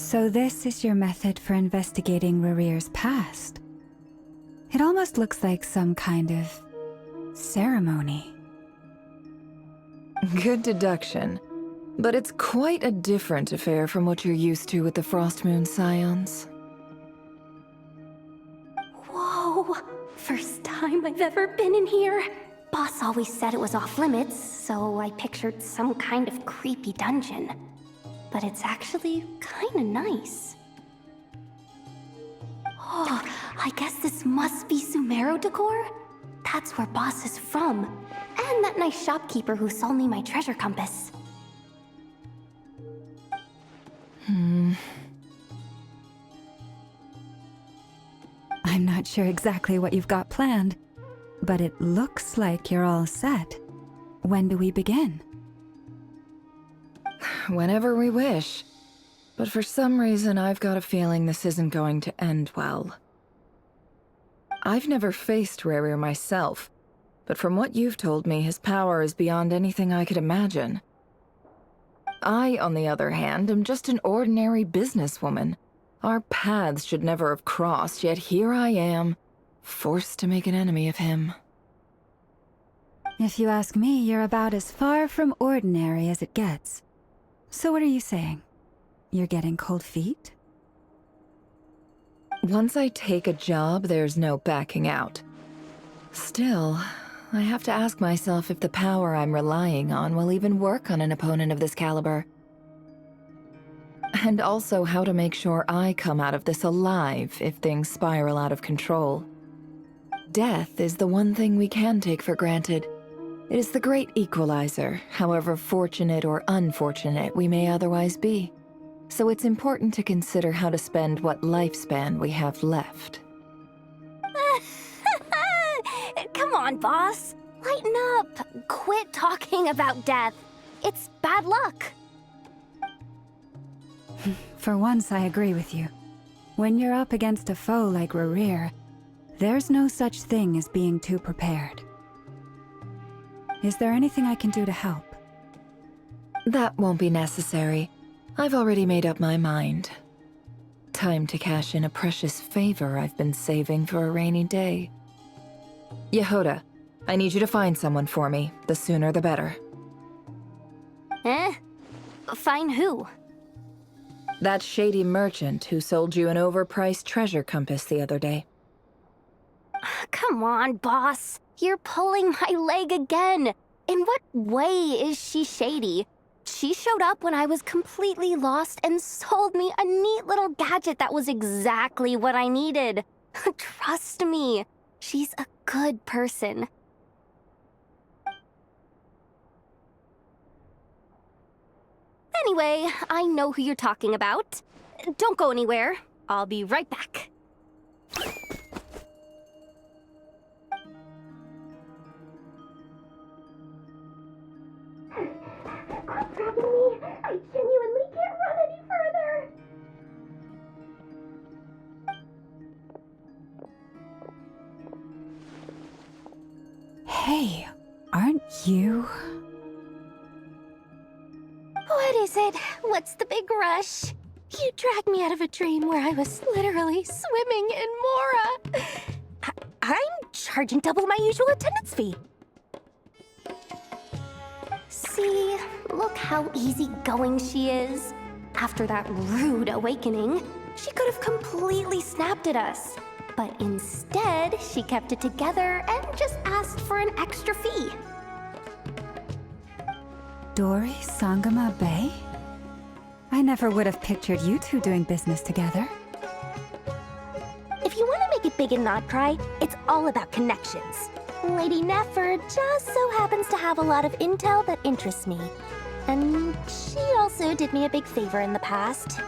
So this is your method for investigating Rarir's past. It almost looks like some kind of ceremony. Good deduction. But it's quite a different affair from what you're used to with the Frostmoon Scions. Whoa! First time I've ever been in here. Boss always said it was off limits, so I pictured some kind of creepy dungeon. But it's actually kinda nice. Oh, I guess this must be Sumero decor? That's where Boss is from. And that nice shopkeeper who sold me my treasure compass. I'm not sure exactly what you've got planned, but it looks like you're all set. When do we begin? Whenever we wish. But for some reason, I've got a feeling this isn't going to end well. I've never faced Rarir myself, but from what you've told me, his power is beyond anything I could imagine. I, on the other hand, am just an ordinary businesswoman. Our paths should never have crossed, yet here I am, forced to make an enemy of him. If you ask me, you're about as far from ordinary as it gets. So what are you saying? You're getting cold feet? Once I take a job, there's no backing out. Still, I have to ask myself if the power I'm relying on will even work on an opponent of this caliber. And also how to make sure I come out of this alive if things spiral out of control. Death is the one thing we can take for granted. It is the great equalizer, however fortunate or unfortunate we may otherwise be. So it's important to consider how to spend what lifespan we have left. Come on, boss. Lighten up. Quit talking about death. It's bad luck. For once, I agree with you. When you're up against a foe like Rarir, there's no such thing as being too prepared. Is there anything I can do to help? That won't be necessary. I've already made up my mind. Time to cash in a precious favor I've been saving for a rainy day. Yehoda, I need you to find someone for me. The sooner the better. Find who? That shady merchant who sold you an overpriced treasure compass the other day. Come on, boss. You're pulling my leg again. In what way is she shady? She showed up when I was completely lost and sold me a neat little gadget that was exactly what I needed. Trust me, she's a good person. Anyway, I know who you're talking about. Don't go anywhere. I'll be right back. Quit grabbing me! I genuinely can't run any further! Hey, aren't you... What is it? What's the big rush? You dragged me out of a dream where I was literally swimming in Mora. I'm charging double my usual attendance fee. See, look how easygoing she is. After that rude awakening, she could have completely snapped at us. But instead, she kept it together and just asked for an extra fee. Dori Sangama Bay? I never would have pictured you two doing business together. If you want to make it big and not cry, it's all about connections. Lady Nefer just so happens to have a lot of intel that interests me. And she also did me a big favor in the past.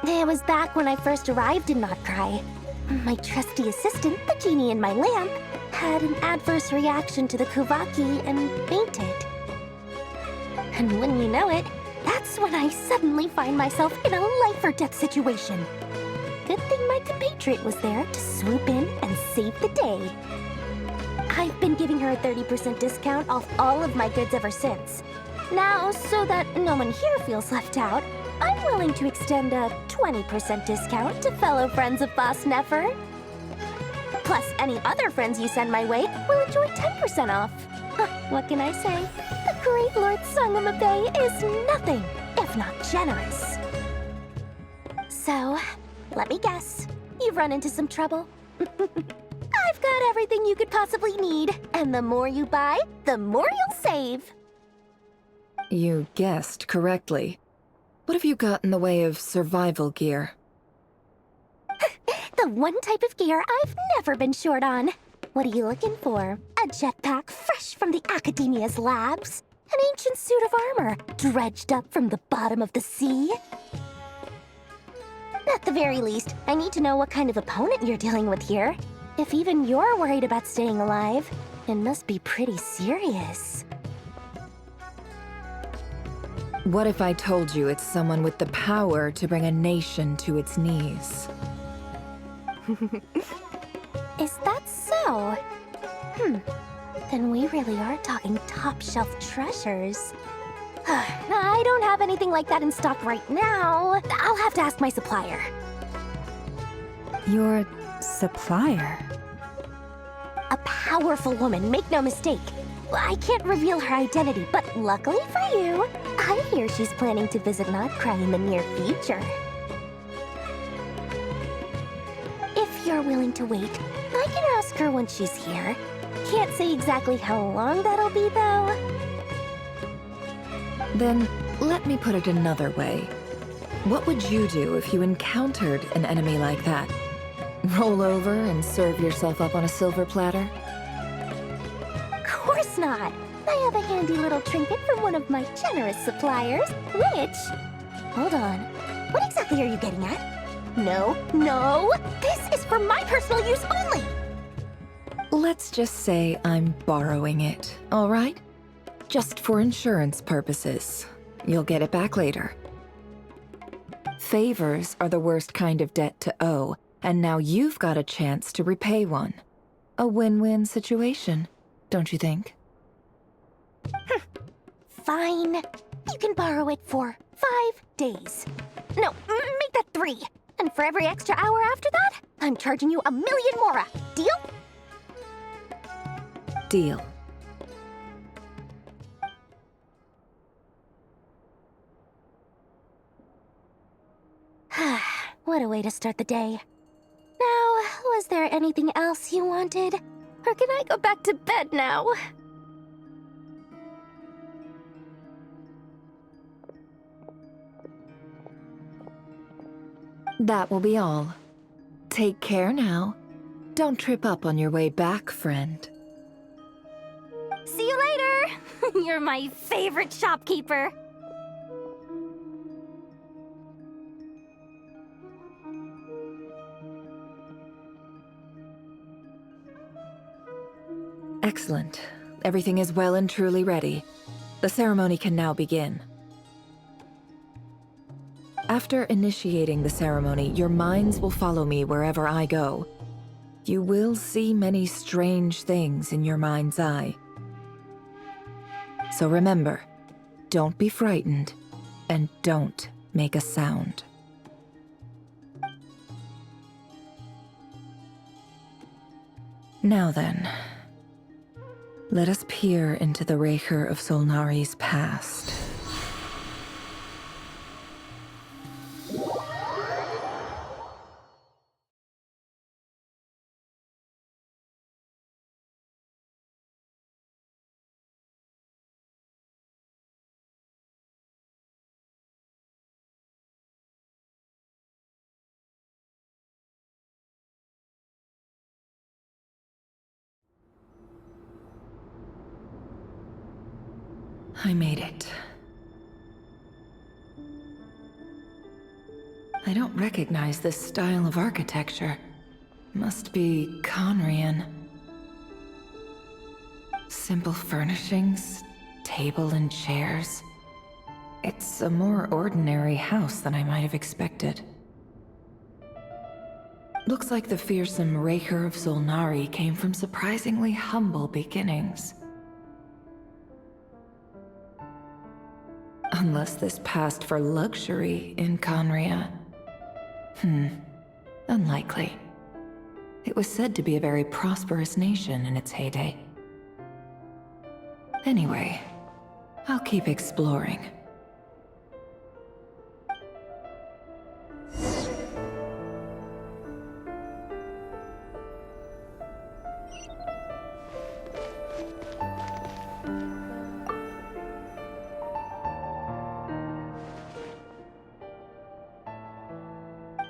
It was back when I first arrived in Not Cry. My trusty assistant, the genie in my lamp, had an adverse reaction to the Kuvaki and fainted. And wouldn't you know it, that's when I suddenly find myself in a life-or-death situation. Good thing my compatriot was there to swoop in and save the day. I've been giving her a 30% discount off all of my goods ever since. Now, so that no one here feels left out, I'm willing to extend a 20% discount to fellow friends of Boss Nefer. Plus, any other friends you send my way will enjoy 10% off. Huh, what can I say? The great Lord Sangamabe is nothing if not generous. So, let me guess. You've run into some trouble? I've got everything you could possibly need, and the more you buy, the more you'll save. You guessed correctly. What have you got in the way of survival gear? The one type of gear I've never been short on. What are you looking for? A jetpack fresh from the Academia's labs? An ancient suit of armor dredged up from the bottom of the sea? At the very least, I need to know what kind of opponent you're dealing with here. If even you're worried about staying alive, it must be pretty serious. What if I told you it's someone with the power to bring a nation to its knees? Is that so? Then we really are talking top-shelf treasures. I don't have anything like that in stock right now. I'll have to ask my supplier. Your supplier? A powerful woman, make no mistake. I can't reveal her identity, but luckily for you, I hear she's planning to visit Notcry in the near future. If you're willing to wait, I can ask her when she's here. Can't say exactly how long that'll be, though. Then, let me put it another way. What would you do if you encountered an enemy like that? Roll over and serve yourself up on a silver platter? Of course not. I have a handy little trinket from one of my generous suppliers, which... Hold on. What exactly are you getting at? No, no! This is for my personal use only! Let's just say I'm borrowing it, all right? Just for insurance purposes. You'll get it back later. Favors are the worst kind of debt to owe, and now you've got a chance to repay one. A win-win situation, don't you think? Fine. You can borrow it for 5 days. No, make that 3. And for every extra hour after that, I'm charging you 1,000,000 mora. Deal? Deal. What a way to start the day. Now, was there anything else you wanted? Or can I go back to bed now? That will be all. Take care now. Don't trip up on your way back, friend. See you later! You're my favorite shopkeeper. Excellent. Everything is well and truly ready. The ceremony can now begin. After initiating the ceremony, your minds will follow me wherever I go. You will see many strange things in your mind's eye. So remember, don't be frightened, and don't make a sound. Now then, let us peer into the Raker of Solnari's past. I made it. I don't recognize this style of architecture. Must be Conrian. Simple furnishings, table and chairs. It's a more ordinary house than I might have expected. Looks like the fearsome Raker of Solnari came from surprisingly humble beginnings. Unless this passed for luxury in Conria. Unlikely. It was said to be a very prosperous nation in its heyday. Anyway, I'll keep exploring.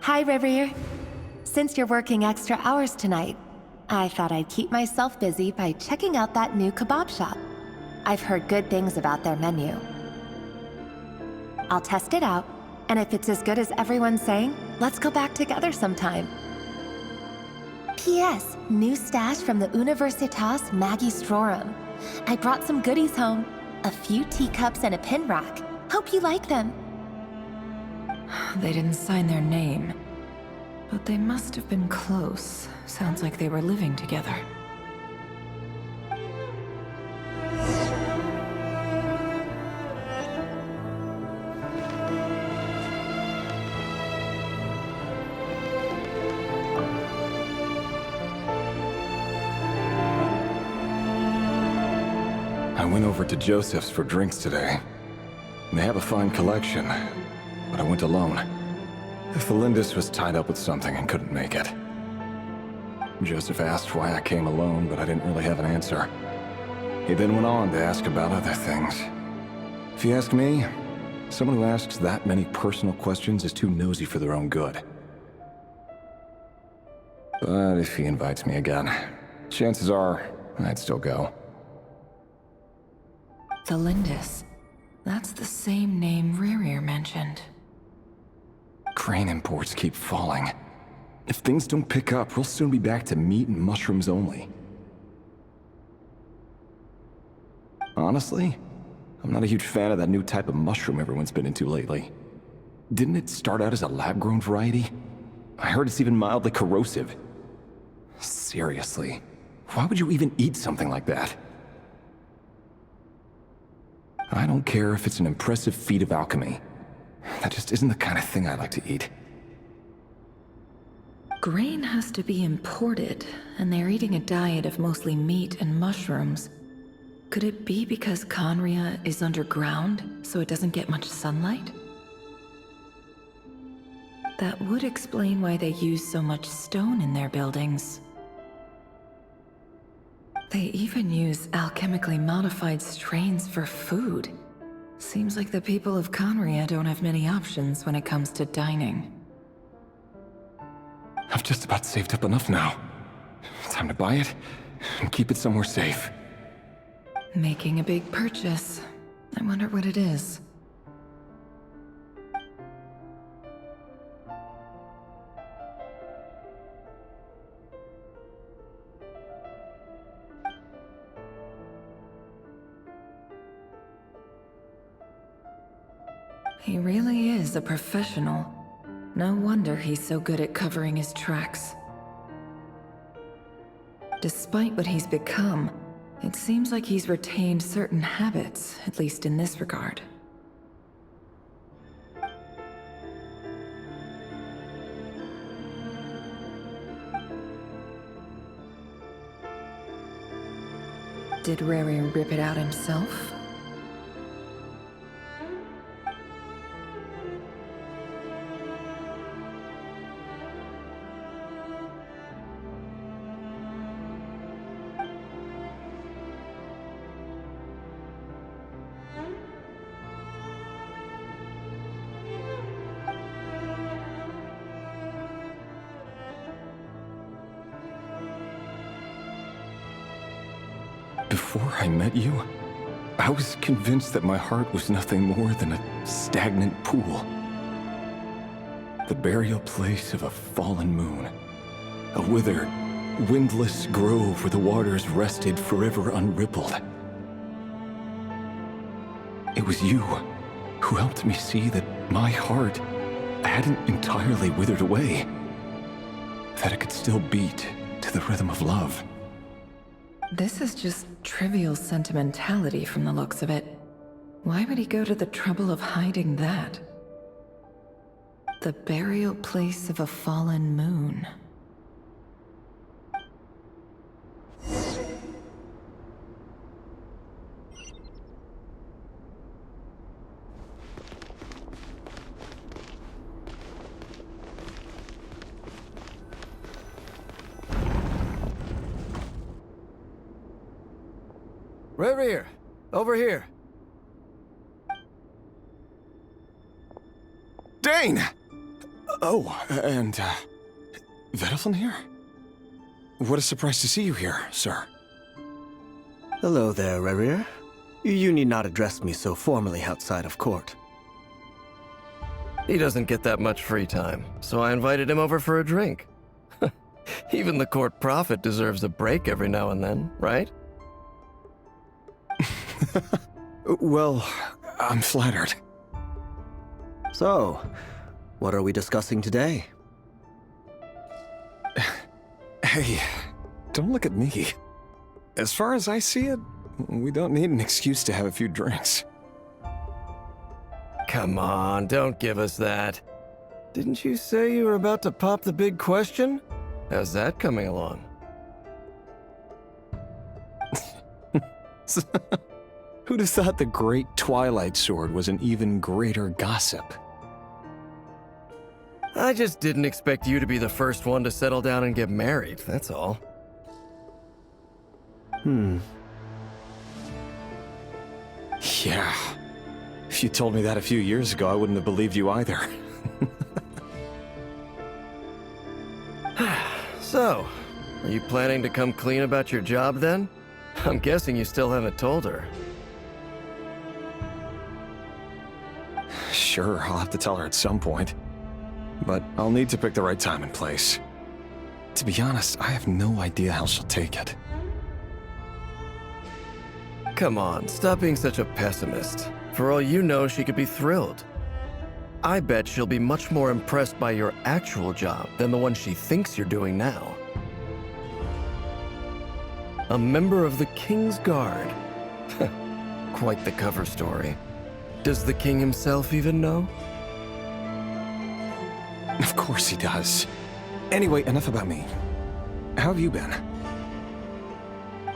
Hi, Rivier. Since you're working extra hours tonight, I thought I'd keep myself busy by checking out that new kebab shop. I've heard good things about their menu. I'll test it out, and if it's as good as everyone's saying, let's go back together sometime. P.S. New stash from the Universitas Magistrorum. I brought some goodies home. A few teacups and a pin rack. Hope you like them. They didn't sign their name, but they must have been close. Sounds like they were living together. I went over to Joseph's for drinks today. They have a fine collection, but I went alone. Felindis was tied up with something and couldn't make it. Joseph asked why I came alone, but I didn't really have an answer. He then went on to ask about other things. If you ask me, someone who asks that many personal questions is too nosy for their own good. But if he invites me again, chances are I'd still go. Felindis. That's the same name Rerir mentioned. Grain imports keep falling. If things don't pick up, we'll soon be back to meat and mushrooms only. Honestly, I'm not a huge fan of that new type of mushroom everyone's been into lately. Didn't it start out as a lab-grown variety? I heard it's even mildly corrosive. Seriously, why would you even eat something like that? I don't care if it's an impressive feat of alchemy. That just isn't the kind of thing I like to eat. Grain has to be imported, and they're eating a diet of mostly meat and mushrooms. Could it be because Conria is underground, so it doesn't get much sunlight? That would explain why they use so much stone in their buildings. They even use alchemically modified strains for food. Seems like the people of Conria don't have many options when it comes to dining. I've just about saved up enough now. Time to buy it and keep it somewhere safe. Making a big purchase. I wonder what it is. He really is a professional. No wonder he's so good at covering his tracks. Despite what he's become, it seems like he's retained certain habits, at least in this regard. Did Rerir rip it out himself? Before I met you, I was convinced that my heart was nothing more than a stagnant pool. The burial place of a fallen moon. A withered, windless grove where the waters rested forever unrippled. It was you who helped me see that my heart hadn't entirely withered away. That it could still beat to the rhythm of love. This is just trivial sentimentality from the looks of it. Why would he go to the trouble of hiding that? The burial place of a fallen moon. Reverie, over here. Dane! Oh, and, Vedelfin here? What a surprise to see you here, sir. Hello there, Rerir. You need not address me so formally outside of court. He doesn't get that much free time, so I invited him over for a drink. Even the court prophet deserves a break every now and then, right? Well, I'm flattered. So, what are we discussing today? Hey, don't look at me. As far as I see it, we don't need an excuse to have a few drinks. Come on, don't give us that. Didn't you say you were about to pop the big question? How's that coming along? Who'd have thought the great Twilight Sword was an even greater gossip? I just didn't expect you to be the first one to settle down and get married, that's all. Yeah. If you told me that a few years ago, I wouldn't have believed you either. So, are you planning to come clean about your job then? I'm guessing you still haven't told her. Sure, I'll have to tell her at some point. But I'll need to pick the right time and place. To be honest, I have no idea how she'll take it. Come on, stop being such a pessimist. For all you know, she could be thrilled. I bet she'll be much more impressed by your actual job than the one she thinks you're doing now. A member of the King's Guard. Quite the cover story. Does the king himself even know? Of course he does. Anyway, enough about me. How have you been?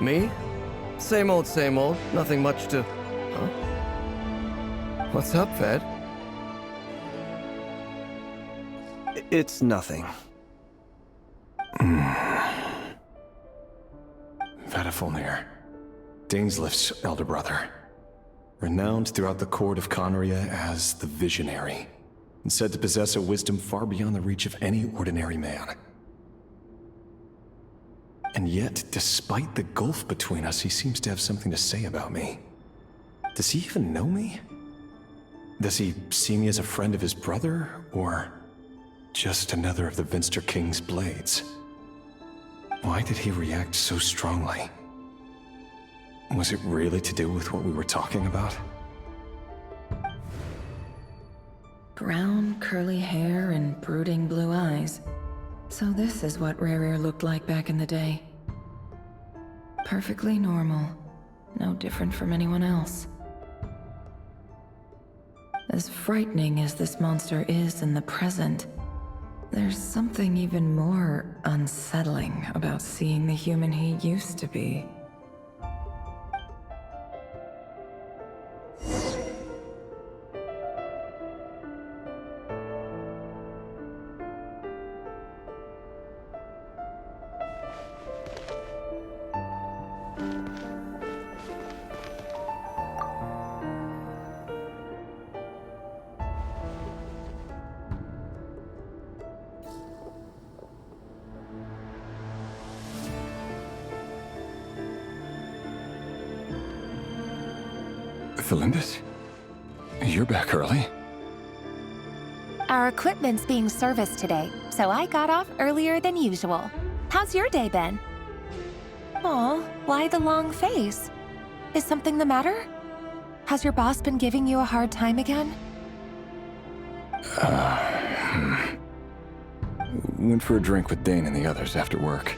Me? Same old, nothing much to... Huh? What's up, Ved? It's nothing. Vedifulnir, Dainslift's elder brother. Renowned throughout the court of Conria as the Visionary, and said to possess a wisdom far beyond the reach of any ordinary man. And yet, despite the gulf between us, he seems to have something to say about me. Does he even know me? Does he see me as a friend of his brother, or just another of the Vinster King's blades? Why did he react so strongly? Was it really to do with what we were talking about? Brown, curly hair and brooding blue eyes. So this is what Rerir looked like back in the day. Perfectly normal. No different from anyone else. As frightening as this monster is in the present, there's something even more unsettling about seeing the human he used to be. Felindis? You're back early? Our equipment's being serviced today, so I got off earlier than usual. How's your day been? Aw, why the long face? Is something the matter? Has your boss been giving you a hard time again? Went for a drink with Dane and the others after work.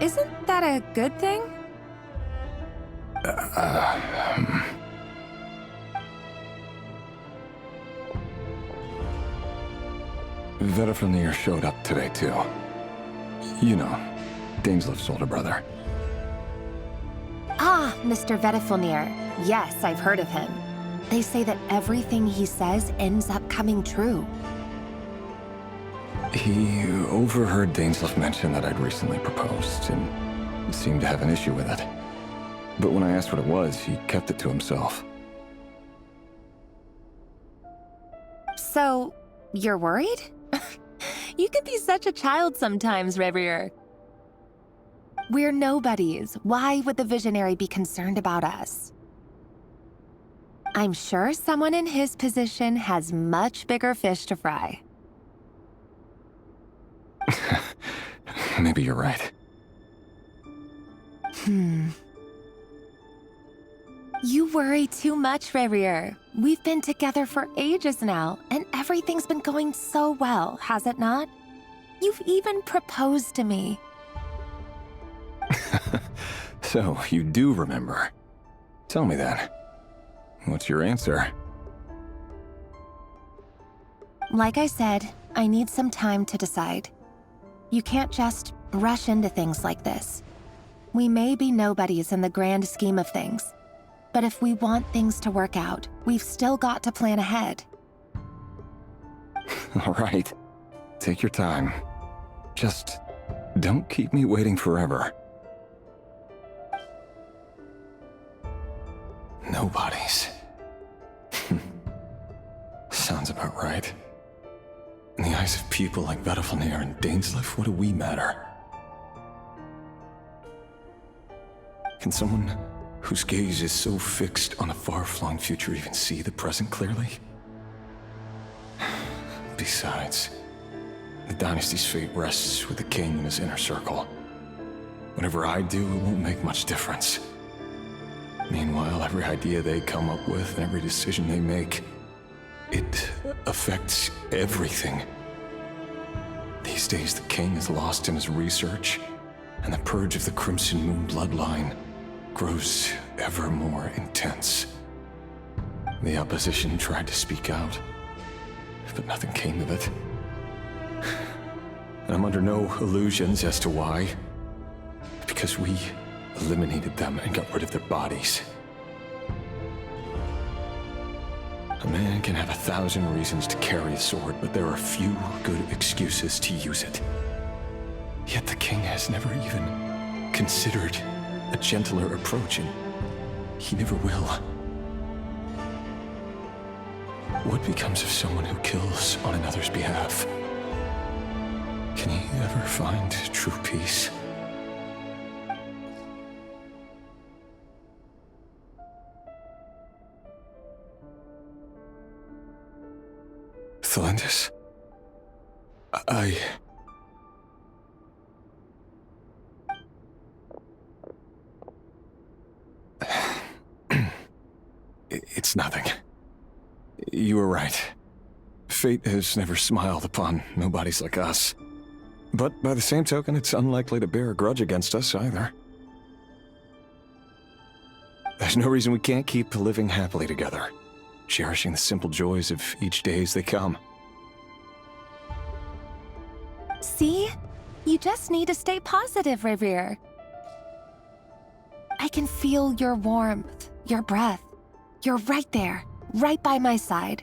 Isn't that a good thing? Vedafamir showed up today, too. You know, Dainslif's older brother. Ah, Mr. Vedafilnir. Yes, I've heard of him. They say that everything he says ends up coming true. He overheard Dainslif mention that I'd recently proposed, and seemed to have an issue with it. But when I asked what it was, he kept it to himself. So, you're worried? You can be such a child sometimes, Revier. We're nobodies. Why would the Visionary be concerned about us? I'm sure someone in his position has much bigger fish to fry. Maybe you're right. You worry too much, Revier. We've been together for ages now, and everything's been going so well, has it not? You've even proposed to me. So, you do remember. Tell me then. What's your answer? Like I said, I need some time to decide. You can't just rush into things like this. We may be nobodies in the grand scheme of things, but if we want things to work out, we've still got to plan ahead. All right. Take your time. Just don't keep me waiting forever. Nobodies. Sounds about right. In the eyes of people like Vedafamir and Dainslif, what do we matter? Can someone whose gaze is so fixed on a far-flung future even see the present clearly? Besides, the dynasty's fate rests with the king and his inner circle. Whatever I do, it won't make much difference. Meanwhile, every idea they come up with and every decision they make, it affects everything. These days, the king is lost in his research, and the purge of the Crimson Moon bloodline grows ever more intense. The opposition tried to speak out, but nothing came of it. And I'm under no illusions as to why. Because we eliminated them and got rid of their bodies. A man can have 1,000 reasons to carry a sword, but there are few good excuses to use it. Yet the king has never even considered a gentler approach, and he never will. What becomes of someone who kills on another's behalf? Can he ever find true peace? Thelindis? It's nothing. You were right. Fate has never smiled upon nobodies like us. But by the same token, it's unlikely to bear a grudge against us either. There's no reason we can't keep living happily together, cherishing the simple joys of each day as they come. See? You just need to stay positive, Revier. I can feel your warmth, your breath. You're right there, right by my side.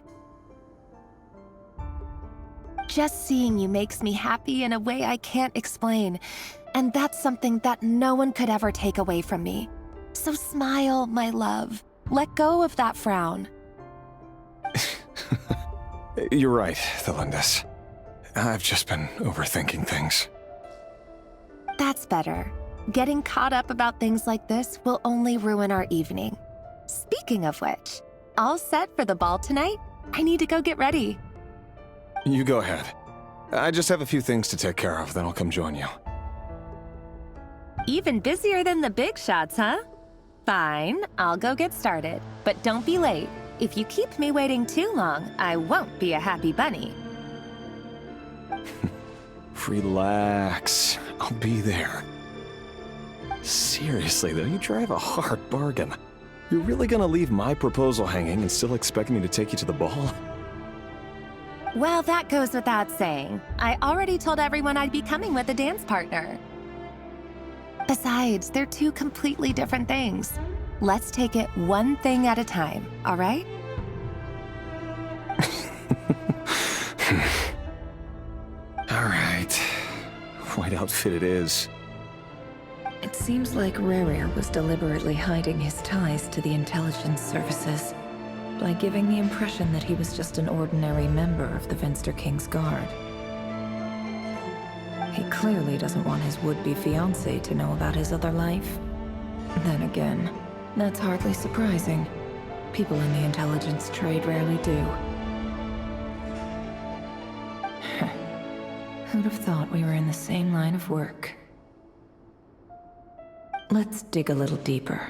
Just seeing you makes me happy in a way I can't explain, and that's something that no one could ever take away from me. So smile, my love. Let go of that frown. You're right, Thelindis. I've just been overthinking things. That's better. Getting caught up about things like this will only ruin our evening. Speaking of which, all set for the ball tonight? I need to go get ready. You go ahead. I just have a few things to take care of, then I'll come join you. Even busier than the big shots, huh? Fine, I'll go get started. But don't be late. If you keep me waiting too long, I won't be a happy bunny. Relax. I'll be there. Seriously though, you drive a hard bargain. You're really gonna leave my proposal hanging and still expect me to take you to the ball? Well, that goes without saying. I already told everyone I'd be coming with a dance partner. Besides, they're two completely different things. Let's take it one thing at a time, all right? All right. White outfit it is. It seems like Rerir was deliberately hiding his ties to the intelligence services by giving the impression that he was just an ordinary member of the Venster King's Guard. He clearly doesn't want his would-be fiancée to know about his other life. Then again, that's hardly surprising. People in the intelligence trade rarely do. Who'd have thought we were in the same line of work? Let's dig a little deeper.